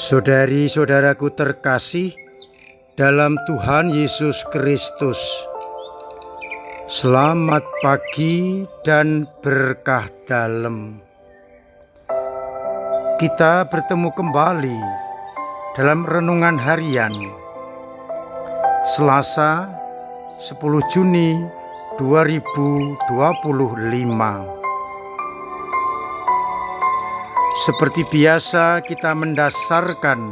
Saudari-saudaraku terkasih dalam Tuhan Yesus Kristus, selamat pagi dan berkah dalam. Kita bertemu kembali dalam renungan harian Selasa 10 Juni 2025. Seperti biasa, kita mendasarkan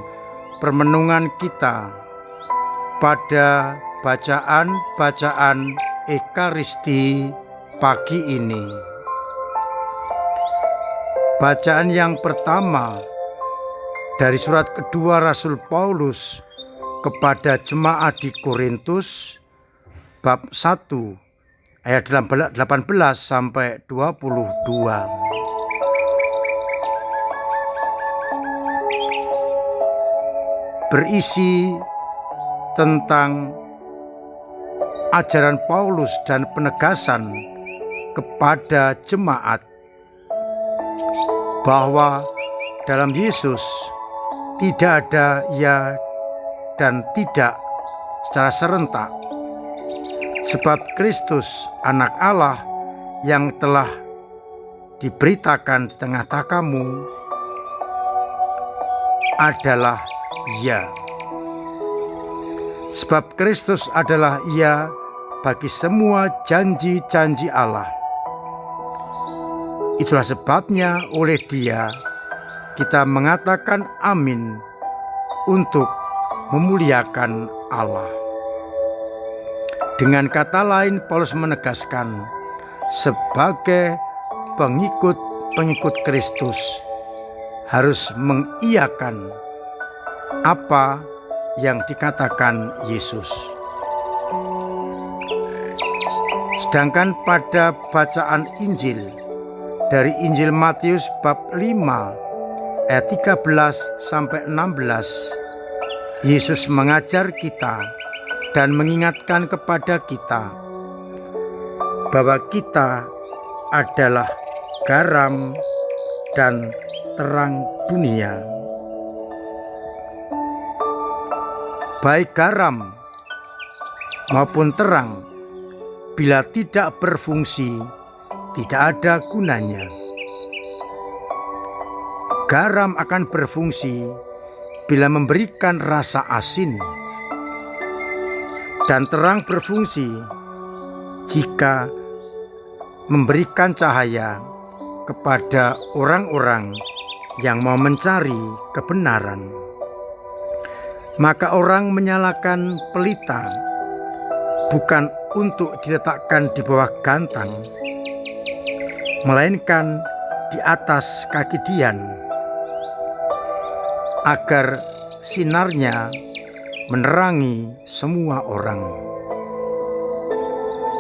permenungan kita pada bacaan-bacaan Ekaristi pagi ini. Bacaan yang pertama dari surat kedua Rasul Paulus kepada jemaat di Korintus, bab 1 ayat 18 sampai 22. Berisi tentang ajaran Paulus dan penegasan kepada jemaat bahwa dalam Yesus tidak ada ya dan tidak secara serentak, sebab Kristus anak Allah yang telah diberitakan di tengah-tengah kamu adalah ya. Sebab Kristus adalah ya bagi semua janji-janji Allah. Itulah sebabnya oleh Dia kita mengatakan amin untuk memuliakan Allah. Dengan kata lain, Paulus menegaskan sebagai pengikut Kristus harus mengiyakan apa yang dikatakan Yesus. Sedangkan pada bacaan Injil dari Injil Matius bab 5 ayat 13 sampai 16, Yesus mengajar kita dan mengingatkan kepada kita bahwa kita adalah garam dan terang dunia. Baik garam maupun terang, bila tidak berfungsi, tidak ada gunanya. Garam akan berfungsi bila memberikan rasa asin, dan terang berfungsi jika memberikan cahaya kepada orang-orang yang mau mencari kebenaran. Maka orang menyalakan pelita bukan untuk diletakkan di bawah gantang, melainkan di atas kaki dian, agar sinarnya menerangi semua orang.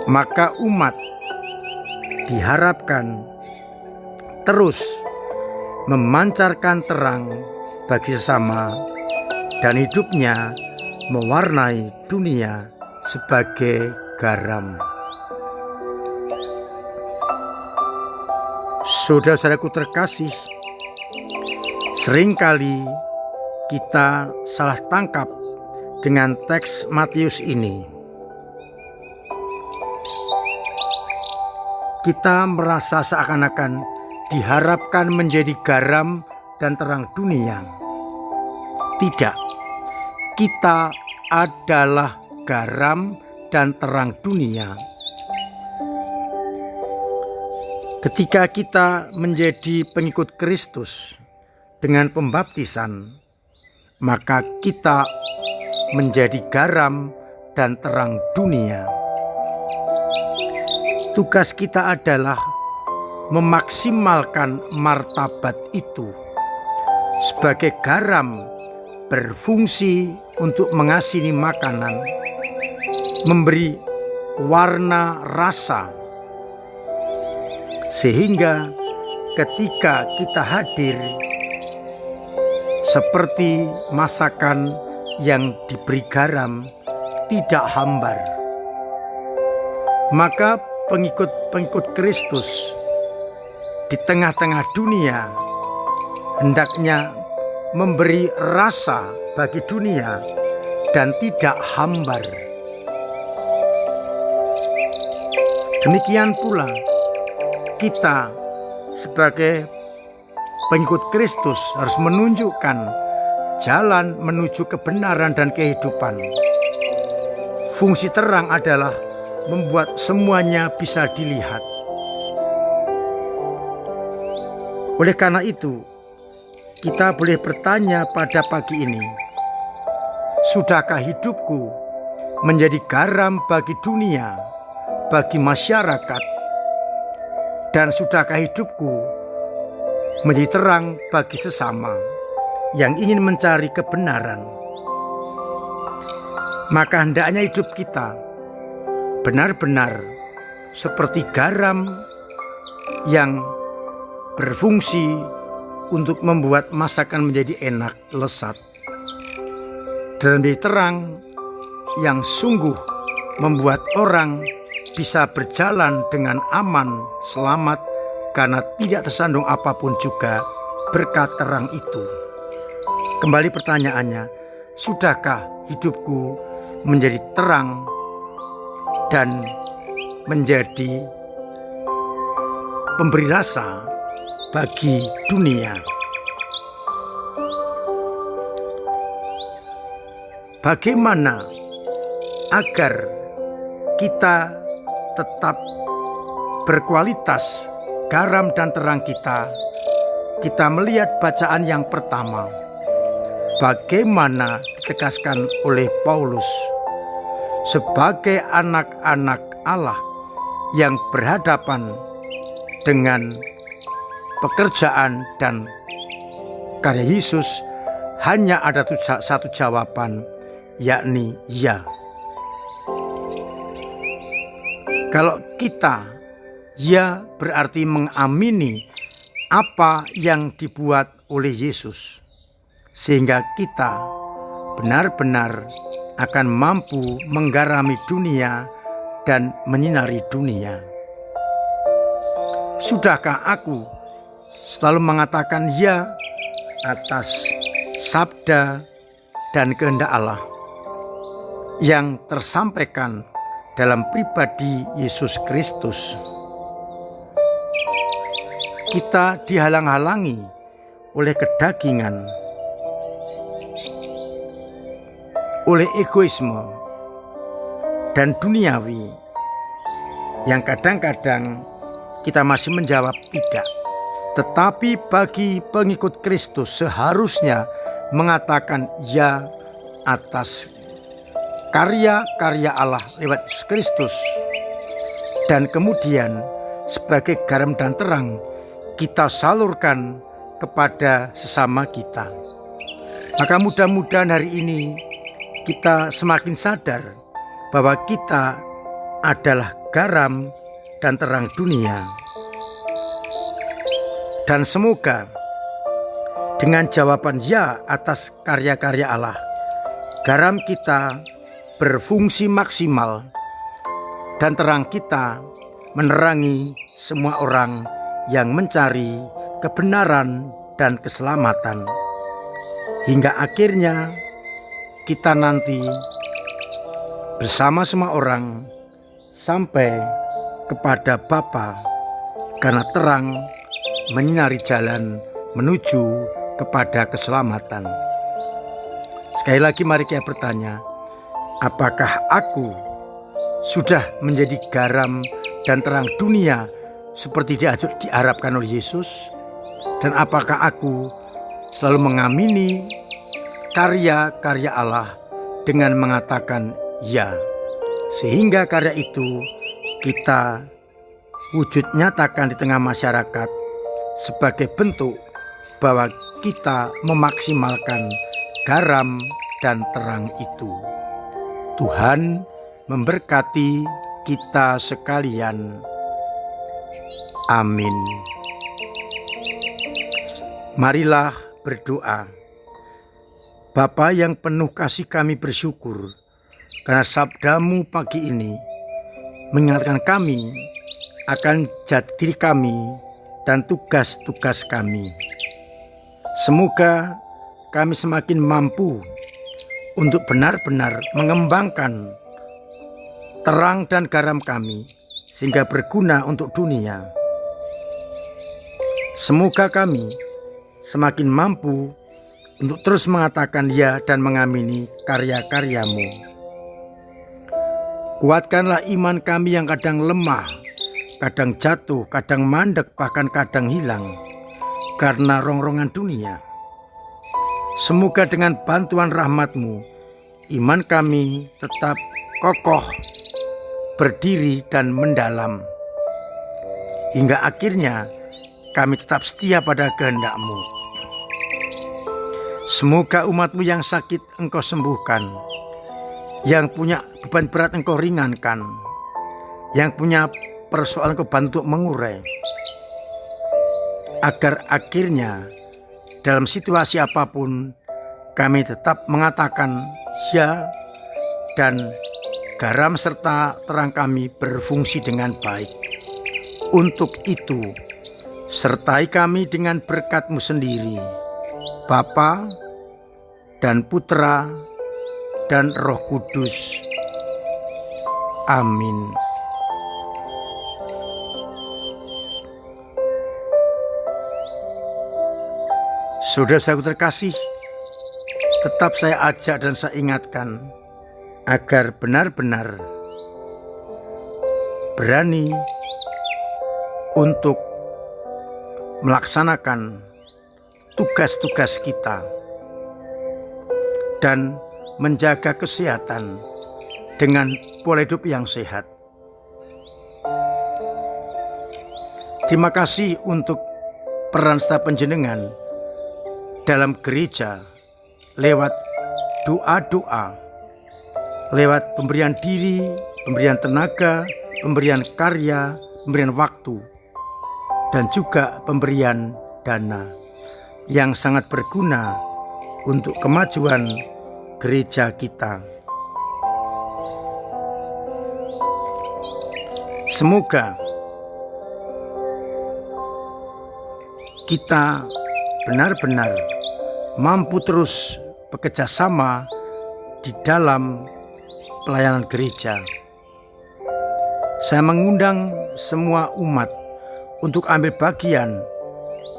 Maka umat diharapkan terus memancarkan terang bagi sesama dan hidupnya mewarnai dunia sebagai garam. Saudara-saudaraku terkasih, seringkali kita salah tangkap dengan teks Matius ini. Kita merasa seakan-akan diharapkan menjadi garam dan terang dunia. Tidak. Kita adalah garam dan terang dunia. Ketika kita menjadi pengikut Kristus dengan pembaptisan, maka kita menjadi garam dan terang dunia. Tugas kita adalah memaksimalkan martabat itu. Sebagai garam berfungsi untuk mengasini makanan, memberi warna rasa, sehingga ketika kita hadir seperti masakan yang diberi garam tidak hambar. Maka pengikut Kristus di tengah-tengah dunia hendaknya memberi rasa bagi dunia dan tidak hambar. Demikian pula kita sebagai pengikut Kristus harus menunjukkan jalan menuju kebenaran dan kehidupan. Fungsi terang adalah membuat semuanya bisa dilihat. Oleh karena itu, kita boleh bertanya pada pagi ini, sudahkah hidupku menjadi garam bagi dunia, bagi masyarakat, dan sudahkah hidupku menjadi terang bagi sesama yang ingin mencari kebenaran? Maka hendaknya hidup kita benar-benar seperti garam yang berfungsi untuk membuat masakan menjadi enak, lezat, dan menjadi terang yang sungguh membuat orang bisa berjalan dengan aman, selamat, karena tidak tersandung apapun juga berkat terang itu. Kembali pertanyaannya, sudahkah hidupku menjadi terang dan menjadi pemberi rasa bagi dunia? Bagaimana agar kita tetap berkualitas garam dan terang kita? Kita melihat bacaan yang pertama, bagaimana ditegaskan oleh Paulus sebagai anak-anak Allah yang berhadapan dengan pekerjaan dan karya Yesus, hanya ada satu jawaban, yakni ya. Kalau kita ya, berarti mengamini apa yang dibuat oleh Yesus, sehingga kita benar-benar akan mampu menggarami dunia dan menyinari dunia. Sudahkah aku selalu mengatakan ya atas sabda dan kehendak Allah yang tersampaikan dalam pribadi Yesus Kristus? Kita dihalang-halangi oleh kedagingan, oleh egoisme dan duniawi yang kadang-kadang kita masih menjawab tidak. Tetapi bagi pengikut Kristus seharusnya mengatakan ya atas karya-karya Allah lewat Yesus Kristus. Dan kemudian sebagai garam dan terang kita salurkan kepada sesama kita. Maka mudah-mudahan hari ini kita semakin sadar bahwa kita adalah garam dan terang dunia. Dan semoga dengan jawaban ya atas karya-karya Allah, garam kita berfungsi maksimal dan terang kita menerangi semua orang yang mencari kebenaran dan keselamatan, hingga akhirnya kita nanti bersama semua orang sampai kepada Bapa, karena terang menyinari jalan menuju kepada keselamatan. Sekali lagi mari kita bertanya, apakah aku sudah menjadi garam dan terang dunia seperti diharapkan oleh Yesus? Dan apakah aku selalu mengamini karya-karya Allah dengan mengatakan ya, sehingga karya itu kita wujud nyatakan di tengah masyarakat sebagai bentuk bahwa kita memaksimalkan garam dan terang itu. Tuhan memberkati kita sekalian. Amin. Marilah berdoa. Bapa yang penuh kasih, kami bersyukur karena sabdamu pagi ini mengingatkan kami akan jati diri kami dan tugas-tugas kami. Semoga kami semakin mampu untuk benar-benar mengembangkan terang dan garam kami sehingga berguna untuk dunia. Semoga kami semakin mampu untuk terus mengatakan ya dan mengamini karya-karya-Mu. Kuatkanlah iman kami yang kadang lemah, kadang jatuh, kadang mandek, bahkan kadang hilang karena rongrongan dunia. Semoga dengan bantuan rahmat-Mu, iman kami tetap kokoh, berdiri dan mendalam, hingga akhirnya kami tetap setia pada kehendak-Mu. Semoga umat-Mu yang sakit Engkau sembuhkan, yang punya beban berat Engkau ringankan, yang punya persoalan Engkau bantu mengurai, agar akhirnya dalam situasi apapun kami tetap mengatakan ya dan garam serta terang kami berfungsi dengan baik. Untuk itu, sertai kami dengan berkat-Mu sendiri, Bapa dan Putra dan Roh Kudus. Amin. Saudara-saudaraku terkasih, tetap saya ajak dan saya ingatkan agar benar-benar berani untuk melaksanakan tugas-tugas kita dan menjaga kesehatan dengan pola hidup yang sehat. Terima kasih untuk peran serta panjenengan dalam gereja lewat doa-doa, lewat pemberian diri, pemberian tenaga, pemberian karya, pemberian waktu, dan juga pemberian dana yang sangat berguna untuk kemajuan gereja kita. Semoga kita benar-benar mampu terus bekerja sama di dalam pelayanan gereja. Saya mengundang semua umat untuk ambil bagian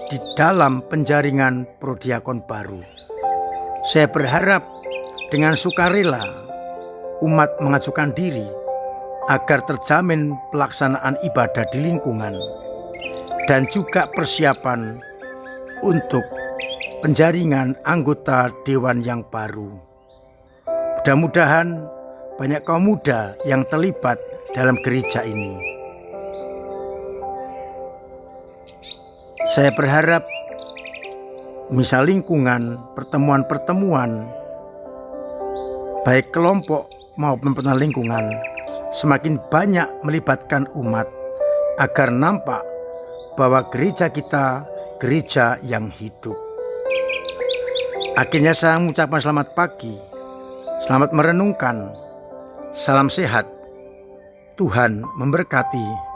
di dalam penjaringan prodiakon baru. Saya berharap dengan sukarela umat mengajukan diri agar terjamin pelaksanaan ibadah di lingkungan dan juga persiapan untuk penjaringan anggota dewan yang baru. Mudah-mudahan banyak kaum muda yang terlibat dalam gereja ini. Saya berharap misal lingkungan, pertemuan-pertemuan, baik kelompok maupun personal lingkungan, semakin banyak melibatkan umat agar nampak bahwa gereja kita gereja yang hidup. Akhirnya saya mengucapkan selamat pagi, selamat merenungkan, salam sehat, Tuhan memberkati.